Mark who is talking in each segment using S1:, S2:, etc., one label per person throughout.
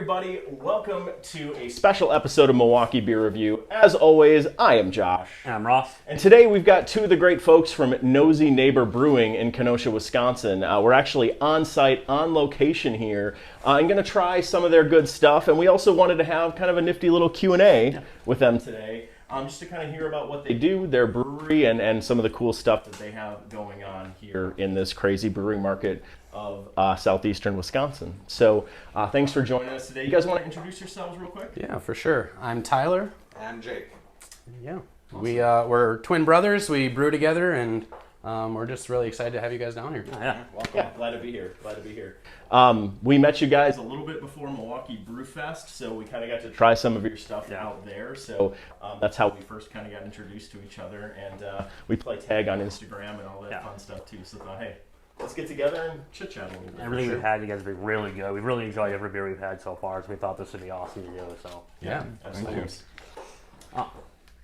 S1: everybody. Welcome to a special episode of Milwaukee Beer Review. As always, I am Josh.
S2: And I'm Ross.
S1: And today we've got two of the great folks from Nosy Neighbor Brewing in Kenosha, Wisconsin. We're actually on site, on location here. I'm going to try some of their good stuff, and we also wanted to have kind of a nifty little Q&A with them today. Just to kind of hear about what they do, their brewery, and some of the cool stuff that they have going on here in this crazy brewing market of southeastern Wisconsin. So thanks for joining us today. You guys want to introduce yourselves real quick?
S3: Yeah, for sure. I'm Tyler.
S4: I'm Jake.
S3: Yeah. Awesome. We're twin brothers. We brew together, and we're just really excited to have you guys down here.
S2: Yeah,
S1: welcome. Yeah, glad to be here. We met you guys a little bit before Milwaukee Brew Fest, so we kind of got to try some of your stuff out there. So that's how we first kind of got introduced to each other, and we play tag on Instagram and all that fun stuff too. So thought, hey, let's get together and chit chat a little bit.
S2: Everything we've had, you guys have been really good. We've really enjoyed every beer we've had so far, so we thought this would be awesome to do. So
S1: yeah, absolutely.
S2: You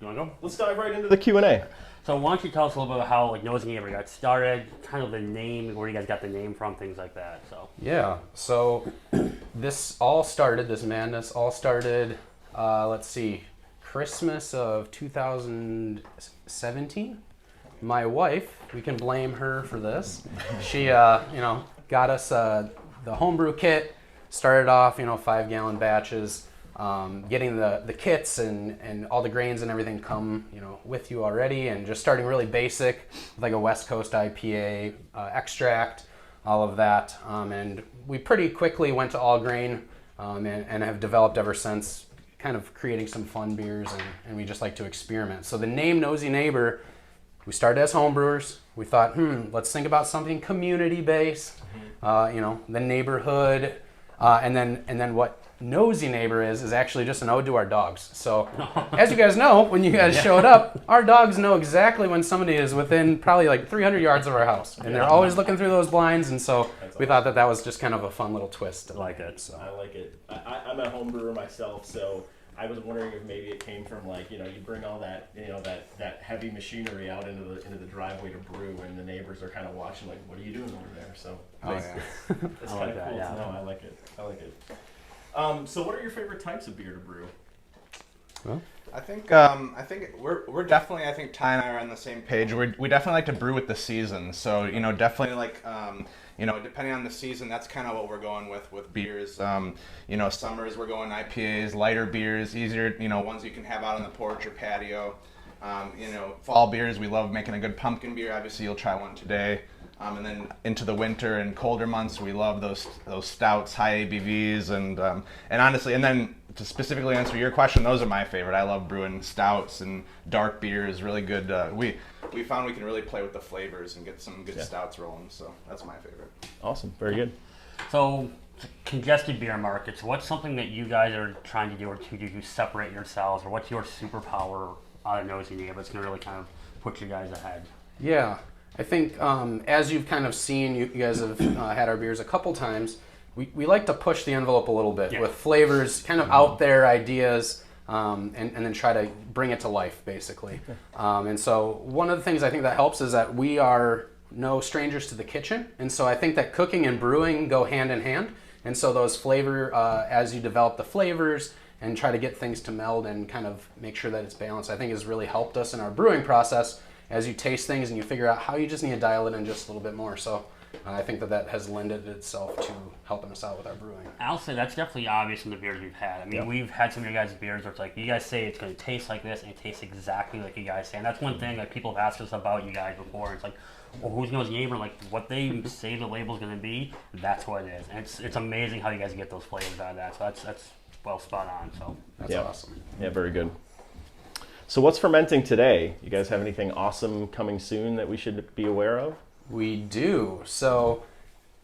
S2: want to go?
S1: Let's dive right into the Q&A.
S2: So why don't you tell us a little bit about how Nosy Neighbor got started, kind of the name, where you guys got the name from, things like that.
S3: So this madness all started, Christmas of 2017. My wife, we can blame her for this. She, got us the homebrew kit, started off, 5-gallon batches. Getting the kits and all the grains and everything come, with you already, and just starting really basic, like a West Coast IPA extract, all of that. And we pretty quickly went to all grain and have developed ever since, kind of creating some fun beers, and we just like to experiment. So the name Nosy Neighbor, we started as homebrewers. We thought, let's think about something community-based, the neighborhood, and then what Nosy Neighbor is actually just an ode to our dogs. So as you guys know, when you guys showed up, our dogs know exactly when somebody is within probably like 300 yards of our house, and they're always looking through those blinds, and so we thought that was just kind of a fun little twist.
S2: I like it.
S1: So I like it. I'm a home brewer myself, so I was wondering if maybe it came from you bring all that that heavy machinery out into the driveway to brew, and the neighbors are kind of watching like, what are you doing over there? So it's kind of cool to know. I like it. So what are your favorite types of beer to brew?
S4: Well, I think we're definitely, Ty and I are on the same page. We definitely like to brew with the season. So, definitely depending on the season, that's kind of what we're going with beers. Summers we're going IPAs, lighter beers, easier, ones you can have out on the porch or patio. Fall beers, we love making a good pumpkin beer. Obviously, you'll try one today. And then into the winter and colder months, we love those stouts, high ABVs, and honestly, and then to specifically answer your question, those are my favorite. I love brewing stouts and dark beers, really good. We found we can really play with the flavors and get some good stouts rolling, so that's my favorite.
S1: Awesome, very good.
S2: So congested beer markets, what's something that you guys are trying to do or to do to separate yourselves, or what's your superpower out of Nosy Neighbor that's going to really kind of put you guys ahead?
S3: Yeah. I think as you've kind of seen, you guys have had our beers a couple times, we like to push the envelope a little bit with flavors, kind of out there ideas, and then try to bring it to life, basically. And so one of the things I think that helps is that we are no strangers to the kitchen, and so I think that cooking and brewing go hand in hand. And so those as you develop the flavors and try to get things to meld and kind of make sure that it's balanced, I think has really helped us in our brewing process. As you taste things and you figure out how you just need to dial it in just a little bit more. So I think that has lended itself to helping us out with our brewing.
S2: I'll say that's definitely obvious in the beers we've had. I mean, we've had some of your guys' beers where it's like, you guys say it's going to taste like this, and it tastes exactly like you guys say. And that's one thing that people have asked us about you guys before. It's like, well, who's Nosy Neighbor? Like, what they say the label's going to be, that's what it is. And it's amazing how you guys get those flavors out of that. So that's well spot on. So
S3: that's awesome.
S1: Yeah, very good. So what's fermenting today? You guys have anything awesome coming soon that we should be aware of?
S3: We do. So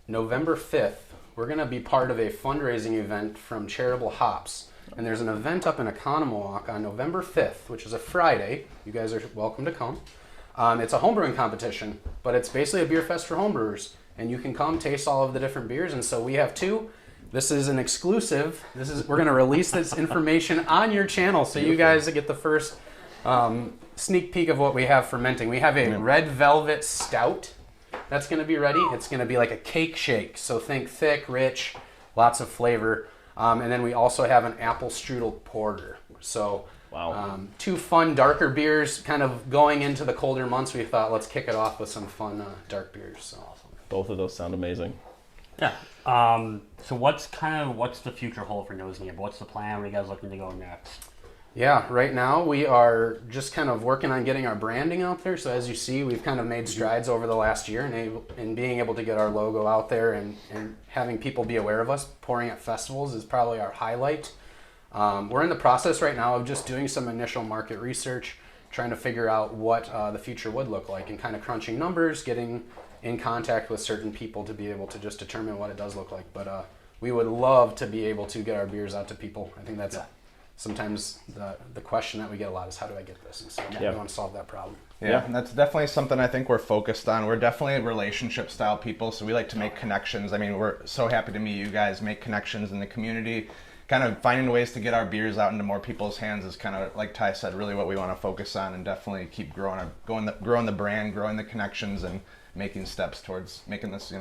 S3: November 5th, we're going to be part of a fundraising event from Charitable Hops. And there's an event up in Oconomowoc on November 5th, which is a Friday. You guys are welcome to come. It's a homebrewing competition, but it's basically a beer fest for homebrewers. And you can come taste all of the different beers. And so we have two. This is an exclusive. We're going to release this information on your channel, so you guys get the first sneak peek of what we have fermenting. We have a red velvet stout that's going to be ready. It's going to be like a cake shake, so think thick, rich, lots of flavor. And then we also have an apple strudel porter. So
S1: Wow.
S3: 2 fun darker beers kind of going into the colder months. We thought let's kick it off with some fun dark beers. So.
S1: Both of those sound amazing.
S2: Yeah. So what's the future hold for Nosy? What's the plan? Where are you guys looking to go next?
S3: Yeah, right now we are just kind of working on getting our branding out there. So as you see, we've kind of made strides over the last year in being able to get our logo out there and having people be aware of us. Pouring at festivals is probably our highlight. We're in the process right now of just doing some initial market research, trying to figure out what the future would look like and kind of crunching numbers, getting in contact with certain people to be able to just determine what it does look like. But we would love to be able to get our beers out to people. I think that's sometimes the question that we get a lot is, how do I get this? And so we want to solve that problem.
S4: Yeah, and that's definitely something I think we're focused on. We're definitely relationship style people, so we like to make connections. I mean, we're so happy to meet you guys, make connections in the community. Kind of finding ways to get our beers out into more people's hands is kind of, like Ty said, really what we want to focus on, and definitely keep growing the brand, growing the connections, and making steps towards making this,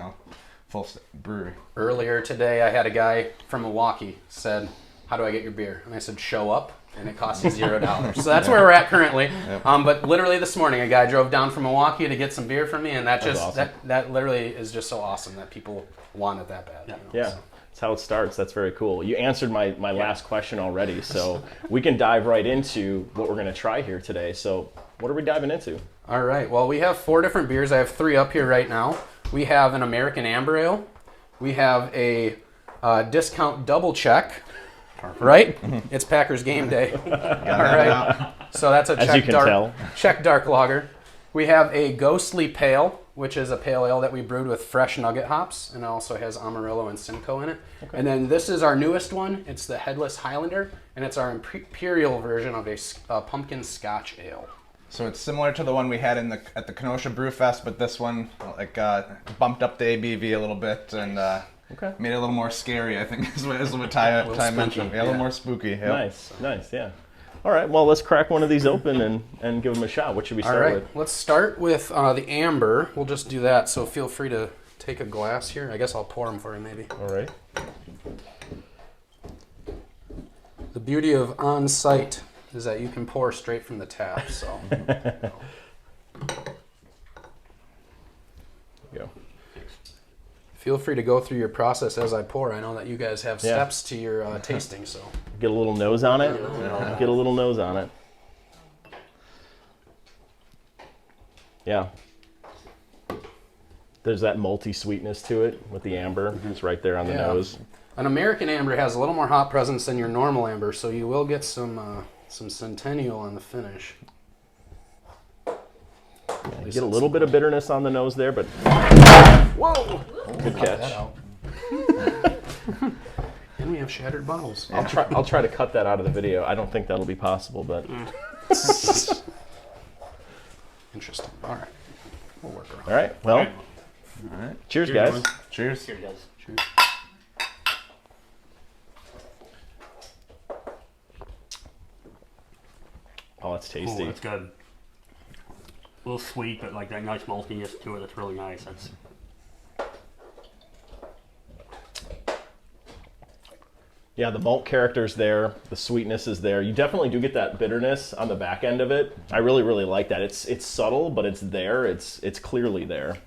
S4: full brewery.
S3: Earlier today, I had a guy from Milwaukee said, "How do I get your beer?" And I said, "Show up, and it costs you $0." So that's where we're at currently.
S4: Yep.
S3: But literally this morning, a guy drove down from Milwaukee to get some beer from me, and that just
S1: awesome.
S3: that literally is just so awesome that people want it that bad.
S1: Yeah. That's how it starts. That's very cool. You answered my last question already, so we can dive right into what we're going to try here today. So what are we diving into?
S3: All right. Well, we have 4 different beers. I have 3 up here right now. We have an American Amber Ale. We have a discount double check. Right? It's Packers game day. All right. So that's a check dark lager. We have a Ghostly Pale, which is a pale ale that we brewed with fresh nugget hops, and it also has Amarillo and Simcoe in it. Okay. And then this is our newest one. It's the Headless Highlander, and it's our Imperial version of a pumpkin Scotch ale.
S4: So it's similar to the one we had at the Kenosha Brew Fest, but this one bumped up the ABV a little bit and made it a little more scary, I think, is what Ty mentioned. Yeah, a little more spooky. Yep.
S1: Nice, yeah. All right, well, let's crack one of these open and give them a shot. What should we start with?
S3: Let's start with the amber. We'll just do that, so feel free to take a glass here. I guess I'll pour them for you, maybe.
S1: All right.
S3: The beauty of on-site is that you can pour straight from the tap, so.
S1: There you go.
S3: Feel free to go through your process as I pour. I know that you guys have steps to your tasting, so.
S1: Get a little nose on it. Get a little nose on it. Yeah. There's that malty sweetness to it with the amber. It's right there on the nose.
S3: An American amber has a little more hop presence than your normal amber, so you will get some Centennial on the finish.
S1: You get a little bit of bitterness on the nose there, but whoa! Good catch.
S3: And we have shattered bottles.
S1: I'll try to cut that out of the video. I don't think that'll be possible, but
S3: interesting. All right, we'll work around.
S1: all right. Well,
S4: All right.
S1: cheers, guys.
S4: Cheers.
S2: Here, guys.
S3: Cheers.
S1: Oh, that's tasty.
S2: That's good. A little sweet, but like that nice maltiness to it. That's really nice. That's
S1: Yeah, the malt character's there. The sweetness is there. You definitely do get that bitterness on the back end of it. I really, really like that. It's subtle, but it's there. It's clearly there.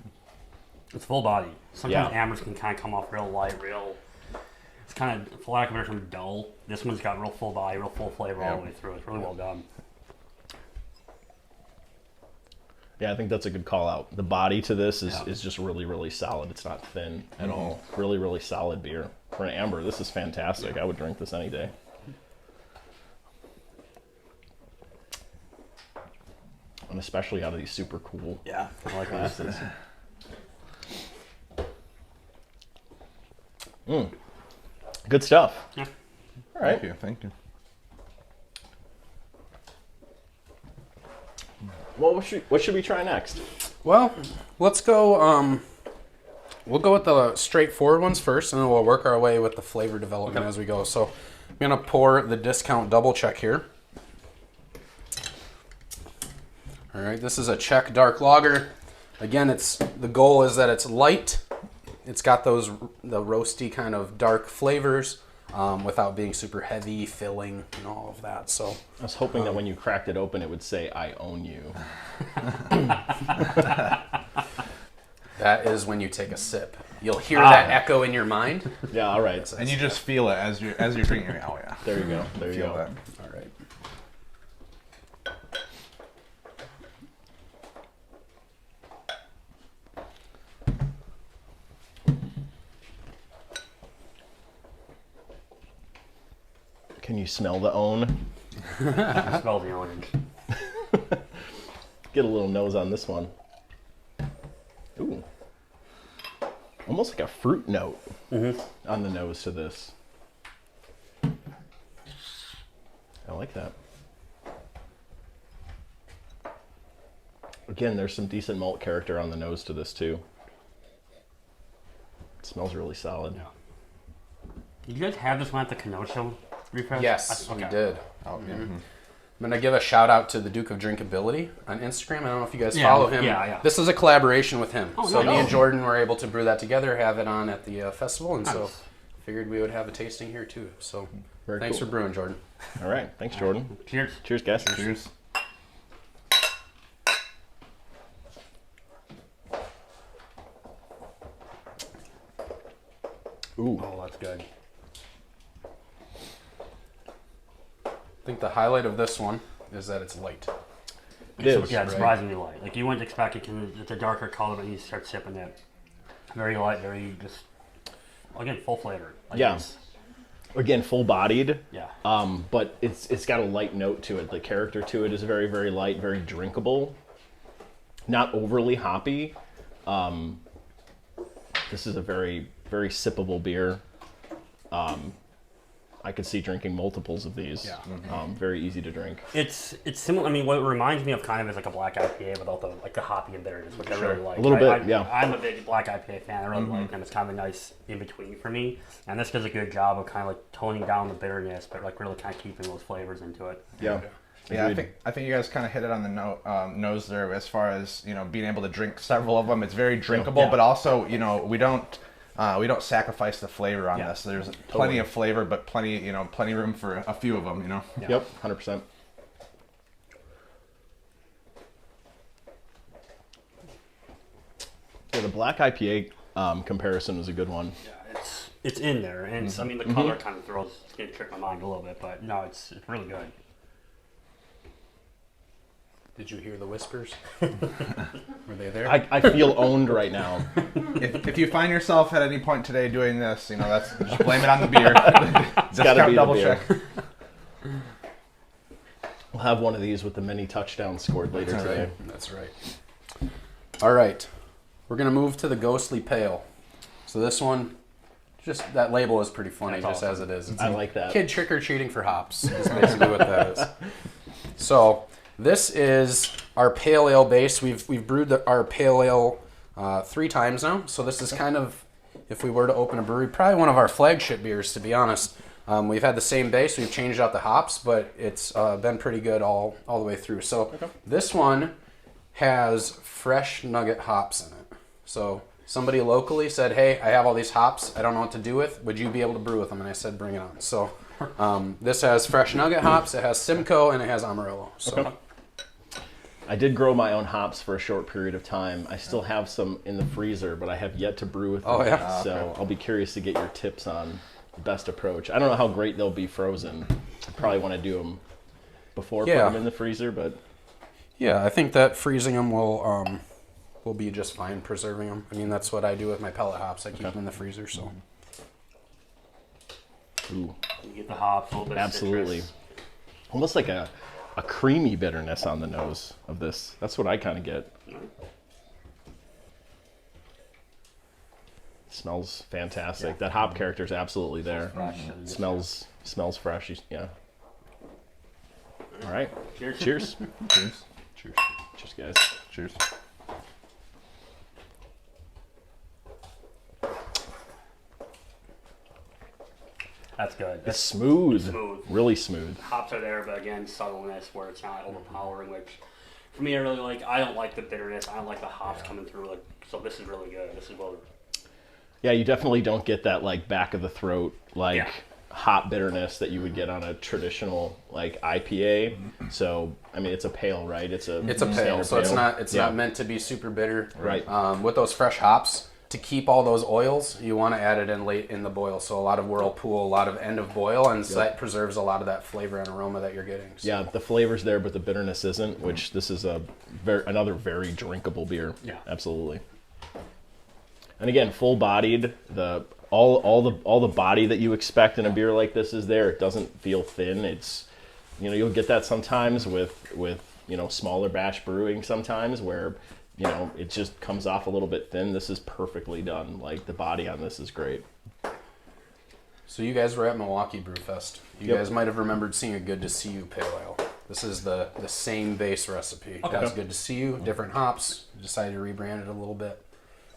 S2: It's full body. Sometimes ambers can kind of come off real light, it's kind of, for lack of a better term, dull. This one's got real full body, real full flavor all the way through. It's really well done.
S1: Yeah, I think that's a good call out. The body to this is just really, really solid. It's not thin at all. Really, really solid beer. For an amber, this is fantastic. I would drink this any day. And especially out of these super cool glasses. Good stuff.
S2: Yeah.
S1: All right.
S4: Thank you.
S1: Well, what should we try next?
S3: Well, let's go. We'll go with the straightforward ones first, and then we'll work our way with the flavor development as we go. So I'm gonna pour the discount double check here. All right, this is a Czech dark lager. Again, the goal is that it's light. It's got the roasty kind of dark flavors. without being super heavy, filling, all of that. So
S1: I was hoping that when you cracked it open, it would say, "I own you."
S3: That is when you take a sip. You'll hear that echo in your mind.
S1: Yeah, all right.
S4: And you just feel it as you're drinking it. Oh yeah.
S1: There you go. There you
S4: Feel
S1: go.
S4: that.
S3: All right.
S1: Can you smell the own?
S2: I smell the orange.
S1: Get a little nose on this one. Ooh. Almost like a fruit note on the nose to this. I like that. Again, there's some decent malt character on the nose to this too. It smells really solid.
S2: Yeah. Did you guys have this one at the Kenosha refresh?
S3: Yes,
S2: Okay.
S3: we did.
S4: Oh yeah.
S3: I'm going to give a shout out to the Duke of Drinkability on Instagram. I don't know if you guys
S2: Yeah,
S3: follow him.
S2: yeah.
S3: This is a collaboration with him.
S2: Oh,
S3: so
S2: nice.
S3: me and Jordan were able to brew that together, have it on at the festival, and so
S2: Nice.
S3: figured we would have a tasting here too. So
S1: Very
S3: thanks
S1: cool.
S3: for brewing, Jordan.
S1: All right. Thanks, Jordan.
S2: Cheers.
S1: Cheers, guys.
S4: Cheers.
S1: Ooh.
S2: Oh, that's good.
S3: I think the highlight of this one is that it's light.
S1: It is.
S2: Yeah, it's
S3: right?
S2: surprisingly light. Like you wouldn't expect it. It's a darker color, but you start sipping it. Very light, very just again full flavor. Like
S1: Yeah.
S2: it's-
S1: Again, full-bodied.
S2: Yeah.
S1: But it's got a light note to it. The character to it is very, very light, very drinkable. Not overly hoppy. This is a very, very sippable beer. I could see drinking multiples of these.
S2: Yeah.
S1: Very easy to drink.
S2: It's similar. I mean, what it reminds me of kind of is like a black IPA without the hoppy and bitterness, which I really like.
S1: A little bit,
S2: I,
S1: yeah.
S2: I'm a big black IPA fan. I really like them. It's kind of a nice in between for me, and this does a good job of kind of like toning down the bitterness, but like really kind of keeping those flavors into it.
S1: Yeah.
S4: Yeah,
S1: Agreed.
S4: I think you guys kind of hit it on the nose there as far as being able to drink several of them. It's very drinkable,
S2: Yeah.
S4: but also we don't sacrifice the flavor on
S2: Yeah.
S4: this. There's plenty of flavor, but plenty room for a few of them.
S1: Yep, 100%. Yeah, the black IPA comparison was a good one.
S2: Yeah, it's in there, and it's, I mean the color kind of it's gonna trick my mind a little bit, but no, it's really good.
S3: Did you hear the whispers? Were they there?
S1: I feel owned right now.
S4: If you find yourself at any point today doing this, that's just blame it on the beer.
S1: gotta be the
S4: double
S1: beer.
S4: check.
S1: We'll have one of these with the many touchdowns scored later today.
S3: That's right. All right. We're going to move to the Ghostly Pale. So this one, just that label is pretty funny,
S2: That's
S3: just as it is. It's
S1: I
S3: a
S1: like that.
S3: kid trick-or-treating for hops is basically what that is. So this is our pale ale base. We've brewed our pale ale 3 times now. So this is kind of, if we were to open a brewery, probably one of our flagship beers, to be honest. We've had the same base. We've changed out the hops, but it's been pretty good all the way through. So this one has fresh nugget hops in it. So somebody locally said, hey, I have all these hops. I don't know what to do with. Would you be able to brew with them? And I said, bring it on. So this has fresh nugget hops. It has Simcoe, and it has Amarillo. So
S1: I did grow my own hops for a short period of time. I still have some in the freezer, but I have yet to brew with them.
S3: Oh, yeah?
S1: So I'll be curious to get your tips on the best approach. I don't know how great they'll be frozen. I probably want to do them before putting them in the freezer, but
S3: yeah, I think that freezing them will be just fine preserving them. I mean, that's what I do with my pellet hops. I keep them in the freezer. So
S1: ooh,
S2: You get the hops, a little bit of
S1: absolutely.
S2: citrus.
S1: Almost like a creamy bitterness on the nose of this. That's what I kind of get. Smells fantastic.
S2: Yeah.
S1: That hop character is absolutely there.
S2: Fresh and just-
S1: Smells fresh. Yeah. All right.
S2: Cheers.
S1: Cheers.
S4: Cheers.
S3: cheers.
S1: Cheers, guys.
S4: Cheers.
S2: That's good.
S1: It's
S2: That's
S1: smooth.
S2: smooth.
S1: Really smooth.
S2: Hops are there, but again, subtleness where it's not overpowering. Which, for me, I really like. I don't like the bitterness. I don't like the hops coming through. Like, so this is really good. This is well.
S1: Yeah, you definitely don't get that like back of the throat like
S2: Yeah.
S1: hop bitterness that you would get on a traditional like IPA. So I mean, it's a pale, right? It's a
S3: pale,
S1: standard
S3: so it's not meant to be super bitter.
S1: Right.
S3: With those fresh hops, to keep all those oils, you want to add it in late in the boil. So a lot of whirlpool, a lot of end of boil, and so that preserves a lot of that flavor and aroma that you're getting. So.
S1: Yeah, the flavor's there, but the bitterness isn't. Which this is another very drinkable beer.
S2: Yeah,
S1: absolutely. And again, full-bodied. All the body that you expect in a beer like this is there. It doesn't feel thin. It's, you'll get that sometimes with smaller batch brewing sometimes where it just comes off a little bit thin. This is perfectly done. Like the body on this is great.
S3: So you guys were at Milwaukee Brew Fest. You guys might have remembered seeing a Good to See You pale ale. This is the same base recipe.
S2: Okay.
S3: It was Good to See You, different hops. Decided to rebrand it a little bit,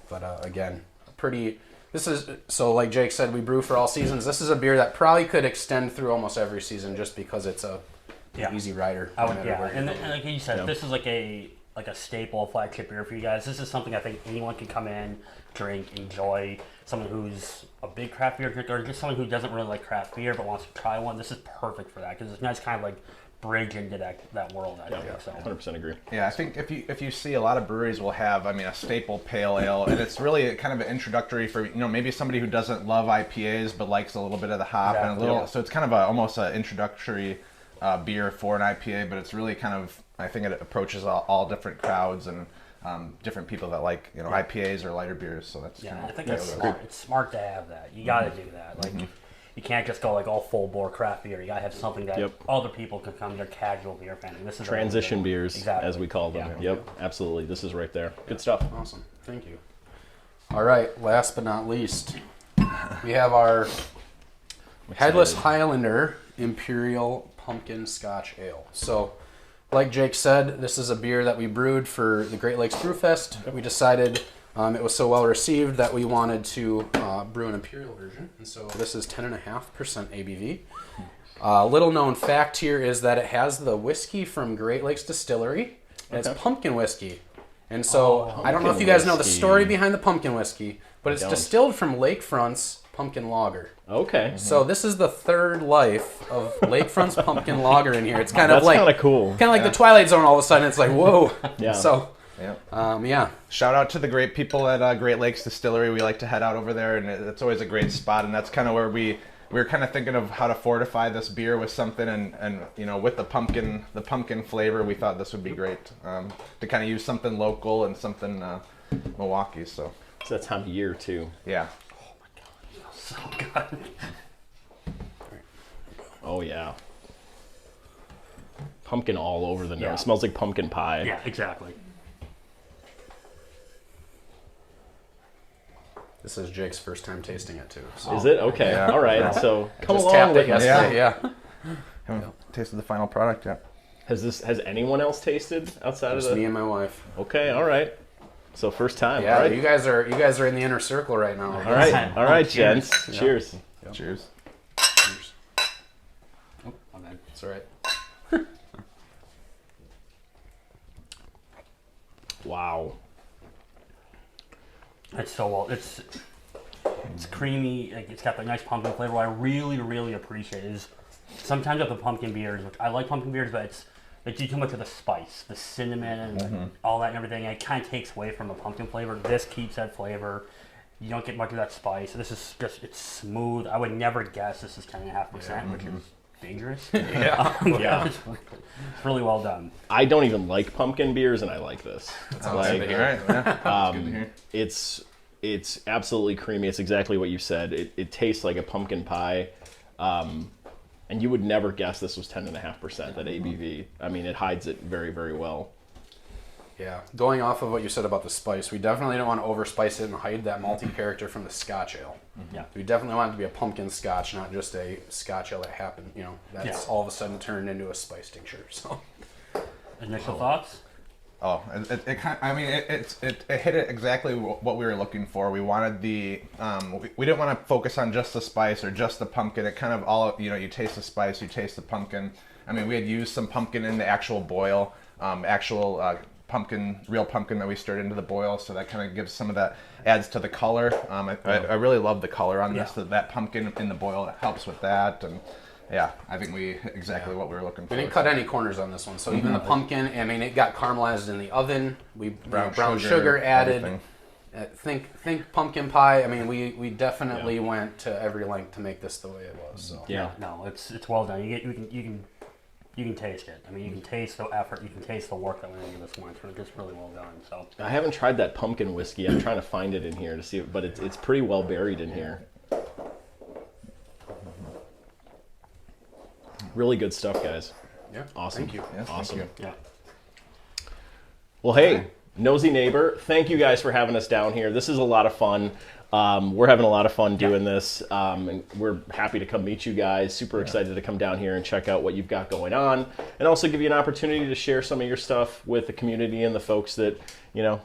S3: but again, pretty. This is, so like Jake said, we brew for all seasons. This is a beer that probably could extend through almost every season just because it's an easy rider.
S2: And like you said, this is like a staple flagship beer for you guys. This is something I think anyone can come in, drink, enjoy. Someone who's a big craft beer drinker, or just someone who doesn't really like craft beer but wants to try one. This is perfect for that because it's a nice kind of like bridge into that world. I think. So.
S1: 100% agree.
S4: Yeah, I think if you see a lot of breweries will have, a staple pale ale, and it's really kind of an introductory for maybe somebody who doesn't love IPAs but likes a little bit of the hop and a little. So it's kind of almost an introductory beer for an IPA, but it's really kind of, I think it approaches all different crowds and different people that like IPAs or lighter beers. So that's
S2: I think that's smart. It's smart to have that. You got to do that. Like. You can't just go like all full bore craft beer. You gotta have something that other people can come. They're casual beer fans. This is
S1: transition beers, as we call them.
S2: Yeah.
S1: Yep, absolutely. This is right there. Good stuff.
S3: Awesome. Thank you. All right. Last but not least, we have our Headless Highlander Imperial Pumpkin Scotch Ale. So, like Jake said, this is a beer that we brewed for the Great Lakes Brew Fest. We decided. It was so well received that we wanted to brew an Imperial version, and so this is 10.5% ABV. Little known fact here is that it has the whiskey from Great Lakes Distillery, and it's pumpkin whiskey. And so I don't know if you guys know the story behind the pumpkin whiskey, but it's distilled from Lakefront's pumpkin lager.
S1: Okay.
S3: So this is the third life of Lakefront's pumpkin lager in here. It's kind of
S1: That's
S3: like
S1: kind of cool.
S3: Kind of like the Twilight Zone. All of a sudden, it's like whoa.
S1: Yeah.
S3: So.
S4: Yeah. Shout out to the great people at Great Lakes Distillery. We like to head out over there, and it's always a great spot. And that's kind of where we were kind of thinking of how to fortify this beer with something, and with the pumpkin flavor, we thought this would be great to kind of use something local and something Milwaukee. So
S1: it's that time of year too.
S4: Yeah.
S2: Oh my god, it smells so good.
S1: Oh yeah. Pumpkin all over the nose. It smells like pumpkin pie.
S2: Yeah, exactly.
S3: This is Jake's first time tasting it too. So.
S1: Is it? Okay.
S4: Yeah.
S1: All right.
S4: Yeah.
S1: So come
S3: just
S1: along
S3: tapped
S1: with
S3: it yesterday. Yeah.
S4: Haven't tasted the final product yet.
S1: Has anyone else tasted outside
S3: Just
S1: of the?
S3: me and my wife.
S1: Okay. All right. So first time.
S3: Yeah.
S1: All right.
S3: You guys are in the inner circle right now.
S1: All right. All right,
S2: Cheers.
S1: gents. Cheers.
S3: Yeah.
S4: Cheers.
S3: Cheers.
S2: Oh, my bad.
S3: It's all right.
S1: Wow.
S2: It's so well. It's creamy. Like, it's got that nice pumpkin flavor. What I really appreciate is sometimes with the pumpkin beers, which I like pumpkin beers, but it's too much of the spice, the cinnamon, and all that and everything. And it kind of takes away from the pumpkin flavor. This keeps that flavor. You don't get much of that spice. This is just, it's smooth. I would never guess this is 10.5%, which is dangerous.
S1: Yeah.
S2: It's really well done.
S1: I don't even like pumpkin beers, and I like this.
S3: Like,
S4: All right. Yeah. Good to hear.
S1: It's absolutely creamy. It's exactly what you said. It tastes like a pumpkin pie, and you would never guess this was 10.5%. That ABV. I mean, it hides it very, very well.
S3: Yeah. Going off of what you said about the spice, we definitely don't want to overspice it and hide that malty character from the Scotch ale.
S2: Yeah.
S3: We definitely want it to be a pumpkin Scotch, not just a Scotch ale that happened. That's all of a sudden turned into a spice tincture. So.
S2: Initial thoughts?
S4: Oh, it hit it exactly what we were looking for. We wanted we didn't want to focus on just the spice or just the pumpkin. It kind of all, you taste the spice, you taste the pumpkin. I mean, we had used some pumpkin in the actual boil, real pumpkin that we stirred into the boil, so that kind of gives some of that, adds to the color. I really love the color on this. That pumpkin in the boil helps with that, and yeah, I think exactly what we were looking for.
S3: We didn't cut any corners on this one, so even the pumpkin, I mean, it got caramelized in the oven. We brown sugar added. Think pumpkin pie. I mean, we definitely went to every length to make this the way it was. So
S2: no, it's well done. You can taste it. I mean, you can taste the effort. You can taste the work that went into this one. It's just really well done. So
S1: I haven't tried that pumpkin whiskey. I'm trying to find it in here to see, but it's pretty well buried in here. Really good stuff, guys.
S3: Yeah.
S1: Awesome.
S3: Thank you.
S4: Yes,
S1: Awesome.
S4: thank you.
S2: yeah.
S1: Well, hey, Nosy neighbor, thank you guys for having us down here. This is a lot of fun. We're having a lot of fun doing this, and we're happy to come meet you guys. Super excited to come down here and check out what you've got going on, and also give you an opportunity to share some of your stuff with the community and the folks that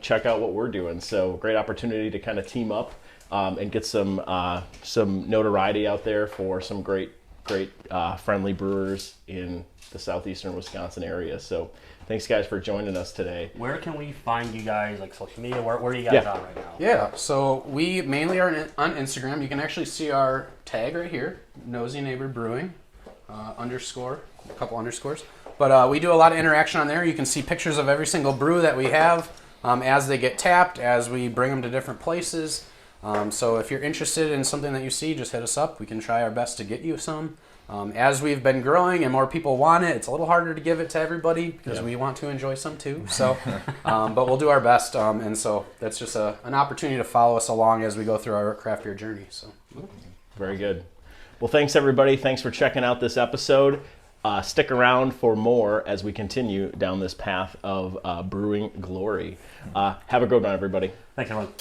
S1: check out what we're doing. So great opportunity to kind of team up and get some notoriety out there for some great friendly brewers in the southeastern Wisconsin area. So thanks guys for joining us today.
S2: Where can we find you guys, like social media? Where are you guys on right now?
S3: Yeah, so we mainly are on Instagram. You can actually see our tag right here, Nosy Neighbor Brewing, underscore, a couple underscores. But we do a lot of interaction on there. You can see pictures of every single brew that we have as they get tapped, as we bring them to different places. So if you're interested in something that you see, just hit us up. We can try our best to get you some. As we've been growing and more people want it, it's a little harder to give it to everybody because we want to enjoy some too. So, but we'll do our best. And so that's just an opportunity to follow us along as we go through our craft beer journey. So,
S1: very good. Well, thanks everybody. Thanks for checking out this episode. Stick around for more as we continue down this path of brewing glory. Have a good one, everybody.
S2: Thanks, everyone.